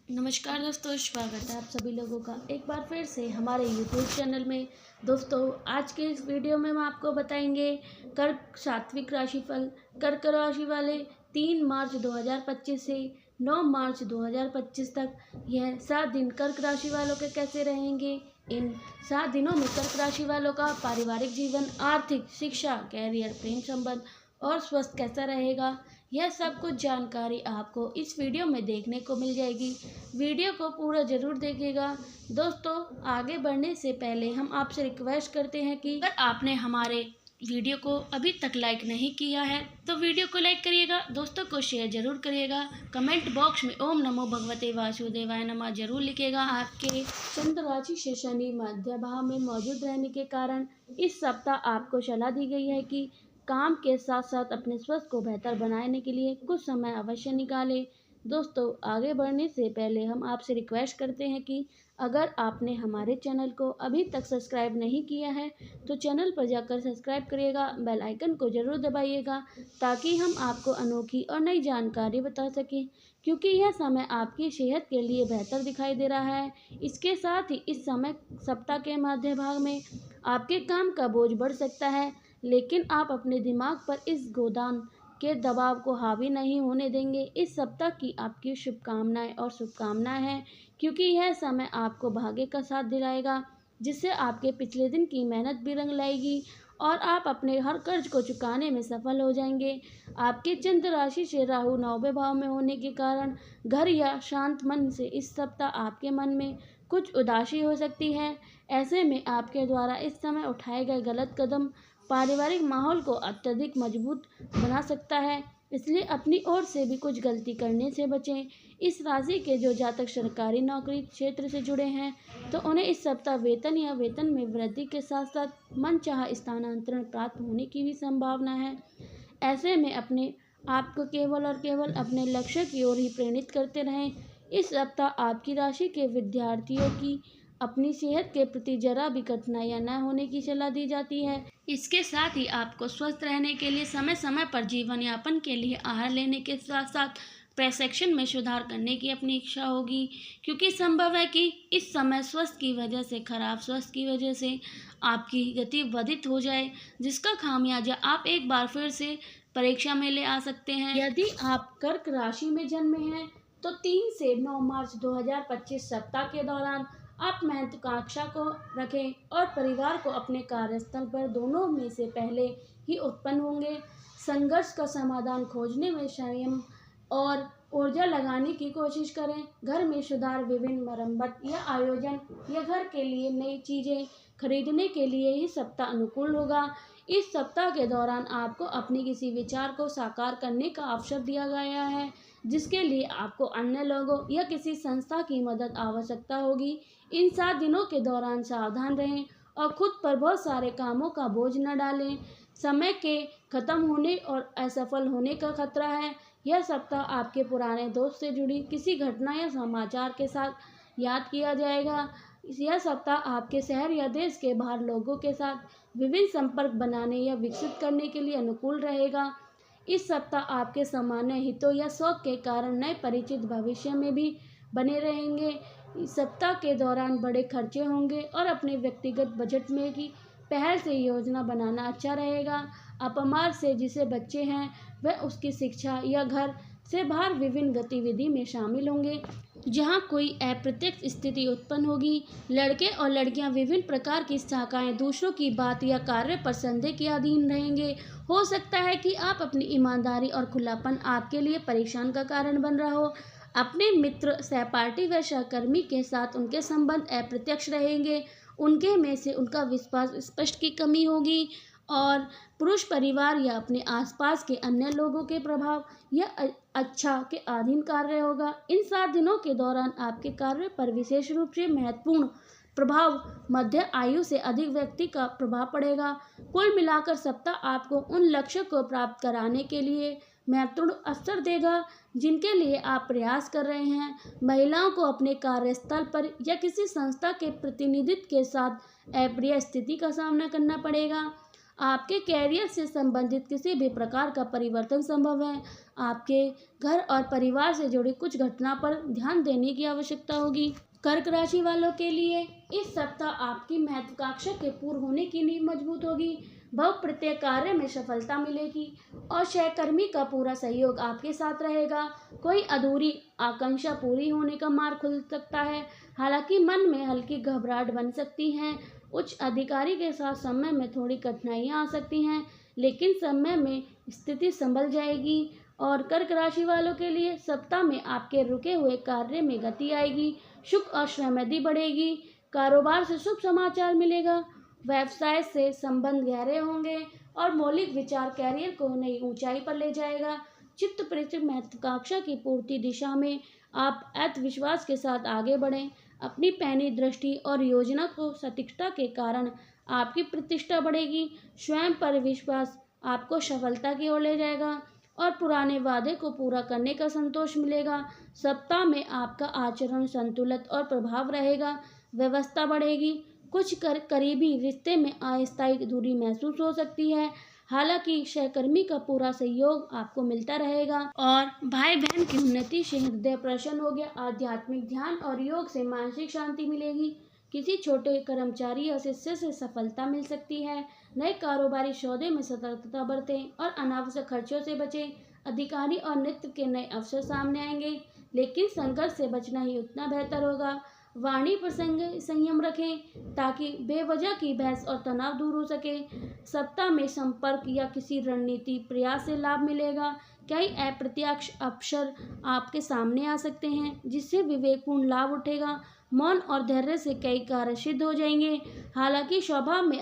नमस्कार दोस्तों, स्वागत है आप सभी लोगों का एक बार फिर से हमारे यूट्यूब चैनल में। दोस्तों, आज के इस वीडियो में हम आपको बताएंगे कर्क सात्विक राशिफल। कर्क राशि वाले 3 मार्च 2025 से 9 मार्च 2025 तक यह 7 दिन कर्क राशि वालों के कैसे रहेंगे। इन 7 दिनों में कर्क राशि वालों का पारिवारिक जीवन, आर्थिक, शिक्षा, कैरियर, प्रेम संबंध और स्वास्थ्य कैसा रहेगा, यह सब कुछ जानकारी आपको इस वीडियो में देखने को मिल जाएगी। वीडियो को पूरा ज़रूर देखिएगा। दोस्तों, आगे बढ़ने से पहले हम आपसे रिक्वेस्ट करते हैं कि अगर आपने हमारे वीडियो को अभी तक लाइक नहीं किया है तो वीडियो को लाइक करिएगा, दोस्तों को शेयर जरूर करिएगा। कमेंट बॉक्स में ओम नमो भगवते वासुदेवाय नमः जरूर लिखिएगा। आपके चंद्र राशि से शनि मध्य भाव में मौजूद रहने के कारण इस सप्ताह आपको सलाह दी गई है कि काम के साथ साथ अपने स्वास्थ्य को बेहतर बनाने के लिए कुछ समय अवश्य निकालें। दोस्तों, आगे बढ़ने से पहले हम आपसे रिक्वेस्ट करते हैं कि अगर आपने हमारे चैनल को अभी तक सब्सक्राइब नहीं किया है तो चैनल पर जाकर सब्सक्राइब करिएगा, बेल आइकन को ज़रूर दबाइएगा ताकि हम आपको अनोखी और नई जानकारी बता सकें, क्योंकि यह समय आपकी सेहत के लिए बेहतर दिखाई दे रहा है। इसके साथ ही इस समय सप्ताह के मध्य भाग में आपके काम का बोझ बढ़ सकता है, लेकिन आप अपने दिमाग पर इस गोदान के दबाव को हावी नहीं होने देंगे। इस सप्ताह की आपकी शुभकामनाएं हैं, क्योंकि यह समय आपको भाग्य का साथ दिलाएगा, जिससे आपके पिछले दिन की मेहनत भी रंग लाएगी और आप अपने हर कर्ज को चुकाने में सफल हो जाएंगे। आपके चंद्र राशि से राहु 9वें भाव में होने के कारण घर या शांत मन से इस सप्ताह आपके मन में कुछ उदासी हो सकती है। ऐसे में आपके द्वारा इस समय उठाए गए गलत कदम पारिवारिक माहौल को अत्यधिक मजबूत बना सकता है, इसलिए अपनी ओर से भी कुछ गलती करने से बचें। इस राशि के जो जातक सरकारी नौकरी क्षेत्र से जुड़े हैं तो उन्हें इस सप्ताह वेतन या वेतन में वृद्धि के साथ साथ मनचाहा स्थानांतरण प्राप्त होने की भी संभावना है। ऐसे में अपने आप को केवल और केवल अपने लक्ष्य की ओर ही प्रेरित करते रहें। इस सप्ताह आपकी राशि के विद्यार्थियों की अपनी सेहत के प्रति जरा भी कठिनाइयां न होने की सलाह दी जाती है। इसके साथ ही आपको स्वस्थ रहने के लिए समय समय पर जीवन यापन के लिए आहार लेने के साथ साथ प्रशिक्षण में सुधार करने की अपनी इच्छा होगी, क्योंकि संभव है कि इस समय स्वास्थ्य की वजह से खराब स्वास्थ्य की वजह से आपकी गति बाधित हो जाए, जिसका खामियाजा आप एक बार फिर से परीक्षा में ले आ सकते हैं। यदि आप कर्क राशि में जन्मे हैं तो 3 से 9 मार्च 2025 सप्ताह के दौरान आप महत्वाकांक्षा को रखें और परिवार को अपने कार्यस्थल पर दोनों में से पहले ही उत्पन्न होंगे। संघर्ष का समाधान खोजने में संयम और ऊर्जा लगाने की कोशिश करें। घर में सुधार, विभिन्न मरम्मत या आयोजन या घर के लिए नई चीज़ें खरीदने के लिए ही सप्ताह अनुकूल होगा। इस सप्ताह के दौरान आपको अपनी किसी विचार को साकार करने का अवसर दिया गया है, जिसके लिए आपको अन्य लोगों या किसी संस्था की मदद आवश्यकता होगी। इन 7 दिनों के दौरान सावधान रहें और खुद पर बहुत सारे कामों का बोझ न डालें। समय के खत्म होने और असफल होने का खतरा है। यह सप्ताह आपके पुराने दोस्त से जुड़ी किसी घटना या समाचार के साथ याद किया जाएगा। यह सप्ताह आपके शहर या देश के बाहर लोगों के साथ विभिन्न संपर्क बनाने या विकसित करने के लिए अनुकूल रहेगा। इस सप्ताह आपके सामान्य हितों या शौक के कारण नए परिचित भविष्य में भी बने रहेंगे। इस सप्ताह के दौरान बड़े खर्चे होंगे और अपने व्यक्तिगत बजट में की पहल से योजना बनाना अच्छा रहेगा। अपमार से जिसे बच्चे हैं वह उसकी शिक्षा या घर से बाहर विभिन्न गतिविधि में शामिल होंगे, जहाँ कोई अप्रत्यक्ष स्थिति उत्पन्न होगी। लड़के और लड़कियां विभिन्न प्रकार की शाखाएं दूसरों की बात या कार्य पर संदेह के अधीन रहेंगे। हो सकता है कि आप अपनी ईमानदारी और खुलापन आपके लिए परेशान का कारण बन रहा हो। अपने मित्र, सहपाठी व सहकर्मी के साथ उनके संबंध अप्रत्यक्ष रहेंगे। उनके में से उनका विश्वास स्पष्ट की कमी होगी और पुरुष परिवार या अपने आसपास के अन्य लोगों के प्रभाव या अच्छा के अधीन कार्य होगा। इन 7 दिनों के दौरान आपके कार्य पर विशेष रूप से महत्वपूर्ण प्रभाव मध्य आयु से अधिक व्यक्ति का प्रभाव पड़ेगा। कुल मिलाकर सप्ताह आपको उन लक्ष्य को प्राप्त कराने के लिए महत्वपूर्ण अवसर देगा जिनके लिए आप प्रयास कर रहे हैं। महिलाओं को अपने कार्यस्थल पर या किसी संस्था के प्रतिनिधित्व के साथ अप्रिय स्थिति का सामना करना पड़ेगा। आपके कैरियर से संबंधित किसी भी प्रकार का परिवर्तन संभव है। आपके घर और परिवार से जुड़ी कुछ घटना पर ध्यान देने की आवश्यकता होगी। कर्क राशि वालों के लिए इस सप्ताह आपकी महत्वाकांक्षा के पूर्ण होने की नींव मजबूत होगी। प्रत्येक कार्य में सफलता मिलेगी और सहकर्मी का पूरा सहयोग आपके साथ रहेगा। कोई अधूरी आकांक्षा पूरी होने का मार्ग खुल सकता है। हालांकि मन में हल्की घबराहट बन सकती है। उच्च अधिकारी के साथ समय में थोड़ी कठिनाइयां आ सकती हैं, लेकिन समय में स्थिति संभल जाएगी। और कर्क राशि वालों के लिए सप्ताह में आपके रुके हुए कार्य में गति आएगी। सुख और समृद्धि बढ़ेगी। कारोबार से शुभ समाचार मिलेगा। व्यवसाय से संबंध गहरे होंगे और मौलिक विचार कैरियर को नई ऊंचाई पर ले जाएगा। चित्त प्रत्येक महत्वाकांक्षा की पूर्ति दिशा में आप आत्मविश्वास के साथ आगे बढ़ें। अपनी पैनी दृष्टि और योजना को सटीकता के कारण आपकी प्रतिष्ठा बढ़ेगी। स्वयं पर विश्वास आपको सफलता की ओर ले जाएगा और पुराने वादे को पूरा करने का संतोष मिलेगा। सप्ताह में आपका आचरण संतुलित और प्रभाव रहेगा। व्यवस्था बढ़ेगी। कुछ करीबी रिश्ते में अस्थायी दूरी महसूस हो सकती है। हालांकि सहकर्मी का पूरा सहयोग आपको मिलता रहेगा और भाई बहन की उन्नति से हृदय प्रसन्न हो गया। आध्यात्मिक ध्यान और योग से मानसिक शांति मिलेगी। किसी छोटे कर्मचारी या शिष्य से सफलता मिल सकती है। नए कारोबारी सौदे में सतर्कता बरतें और अनावश्यक खर्चों से बचें। अधिकारी और नेतृत्व के नए अवसर सामने आएंगे, लेकिन संघर्ष से बचना ही उतना बेहतर होगा। वाणी पर संयम रखें ताकि बेवजह की बहस और तनाव दूर हो सके। सप्ताह में संपर्क या किसी रणनीति प्रयास से लाभ मिलेगा। कई अप्रत्यक्ष अवसर आपके सामने आ सकते हैं, जिससे विवेकपूर्ण लाभ उठेगा। मौन और धैर्य से कई कार्य सिद्ध हो जाएंगे। हालांकि स्वभाव में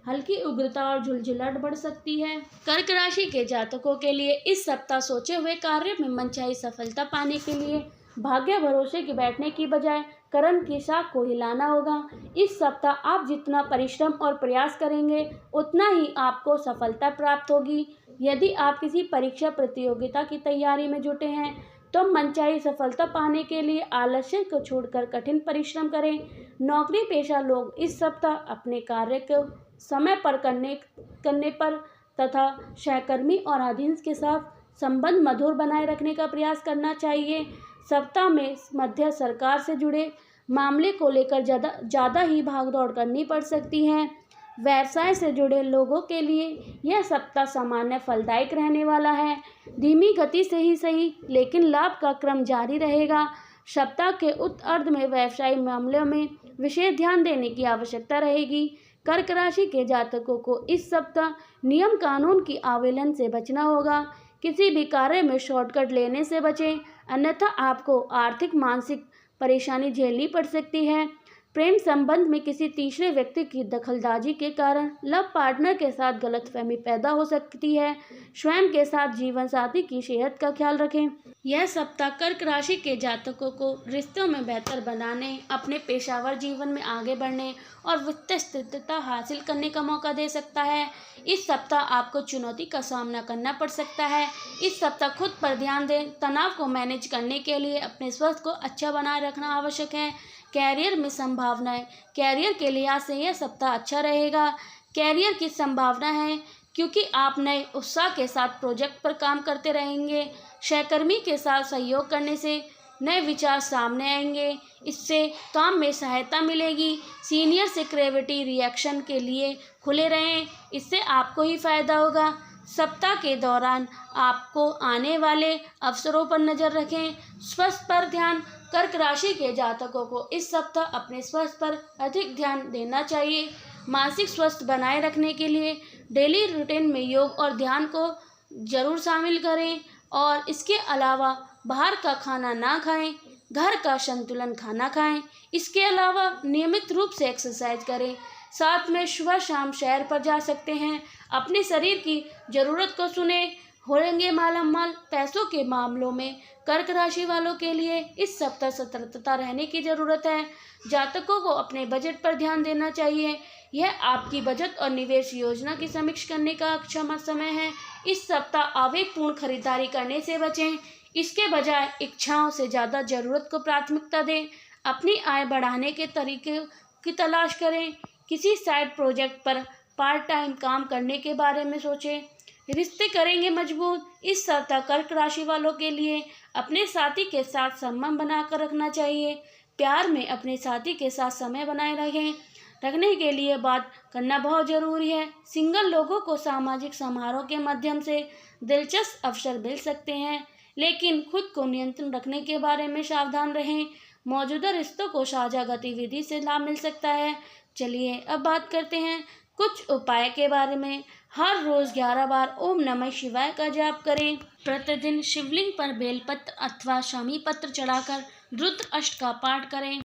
हल्की उग्रता और झुलझुलाहट बढ़ सकती है। कर्क राशि के जातकों के लिए इस सप्ताह सोचे हुए कार्य में मनचाही सफलता पाने के लिए भाग्य भरोसे के बैठने की बजाय कर्म की शाख को हिलाना होगा। इस सप्ताह आप जितना परिश्रम और प्रयास करेंगे, उतना ही आपको सफलता प्राप्त होगी। यदि आप किसी परीक्षा प्रतियोगिता की तैयारी में जुटे हैं, तो मनचाही सफलता पाने के लिए आलस्य को छोड़कर कठिन परिश्रम करें। नौकरी पेशा लोग इस सप्ताह अपने कार्य को समय पर करने पर तथा सहकर्मी और अधीनस्थ के साथ संबंध मधुर बनाए रखने का प्रयास करना चाहिए। सप्ताह में मध्य सरकार से जुड़े मामले को लेकर ज़्यादा ही भागदौड़ करनी पड़ सकती है। व्यवसाय से जुड़े लोगों के लिए यह सप्ताह सामान्य फलदायक रहने वाला है। धीमी गति से ही सही, लेकिन लाभ का क्रम जारी रहेगा। सप्ताह के उत्तरार्ध में व्यवसायिक मामलों में विशेष ध्यान देने की आवश्यकता रहेगी। कर्क राशि के जातकों को इस सप्ताह नियम कानून की अवहेलना से बचना होगा। किसी भी कार्य में शॉर्टकट लेने से बचें, अन्यथा आपको आर्थिक मानसिक परेशानी झेलनी पड़ सकती है। प्रेम संबंध में किसी तीसरे व्यक्ति की दखलंदाजी के कारण लव पार्टनर के साथ गलतफहमी पैदा हो सकती है। स्वयं के साथ जीवन साथी की सेहत का ख्याल रखें। यह सप्ताह कर्क राशि के जातकों को रिश्तों में बेहतर बनाने, अपने पेशेवर जीवन में आगे बढ़ने और वित्तीय स्थिरता हासिल करने का मौका दे सकता है। इस सप्ताह आपको चुनौती का सामना करना पड़ सकता है। इस सप्ताह खुद पर ध्यान दें। तनाव को मैनेज करने के लिए अपने स्वास्थ्य को अच्छा बनाए रखना आवश्यक है। कैरियर में संभावनाएं, कैरियर के लिहाज से यह सप्ताह अच्छा रहेगा। कैरियर की संभावना है क्योंकि आप नए उत्साह के साथ प्रोजेक्ट पर काम करते रहेंगे। सहकर्मी के साथ सहयोग करने से नए विचार सामने आएंगे, इससे काम में सहायता मिलेगी। सीनियर से क्रिएटिविटी रिएक्शन के लिए खुले रहें, इससे आपको ही फायदा होगा। सप्ताह के दौरान आपको आने वाले अवसरों पर नजर रखें। स्वास्थ्य पर ध्यान, कर्क राशि के जातकों को इस सप्ताह अपने स्वास्थ्य पर अधिक ध्यान देना चाहिए। मानसिक स्वास्थ्य बनाए रखने के लिए डेली रूटीन में योग और ध्यान को जरूर शामिल करें और इसके अलावा बाहर का खाना ना खाएं, घर का संतुलन खाना खाएं। इसके अलावा नियमित रूप से एक्सरसाइज करें। साथ में सुबह शाम सैर पर जा सकते हैं। अपने शरीर की ज़रूरत को सुने, होंगे मालामाल। पैसों के मामलों में कर्क राशि वालों के लिए इस सप्ताह सतर्कता रहने की ज़रूरत है। जातकों को अपने बजट पर ध्यान देना चाहिए। यह आपकी बचत और निवेश योजना की समीक्षा करने का अच्छा समय है। इस सप्ताह आवेगपूर्ण खरीदारी करने से बचें। इसके बजाय इच्छाओं से ज़्यादा ज़रूरत को प्राथमिकता दें। अपनी आय बढ़ाने के तरीके की तलाश करें। किसी साइड प्रोजेक्ट पर पार्ट टाइम काम करने के बारे में सोचें। रिश्ते करेंगे मजबूत। इस सप्ताह कर्क राशि वालों के लिए अपने साथी के साथ संबंध बनाकर रखना चाहिए। प्यार में अपने साथी के साथ समय बनाए रखने के लिए बात करना बहुत जरूरी है। सिंगल लोगों को सामाजिक समारोह के माध्यम से दिलचस्प अवसर मिल सकते हैं, लेकिन खुद को नियंत्रण रखने के बारे में सावधान रहें। मौजूदा रिश्तों को साझा गतिविधि से लाभ मिल सकता है। चलिए अब बात करते हैं कुछ उपाय के बारे में। हर रोज 11 बार ओम नमः शिवाय का जाप करें। प्रतिदिन शिवलिंग पर बेलपत्र अथवा शमी पत्र चढ़ाकर रुद्र अष्ट का पाठ करें।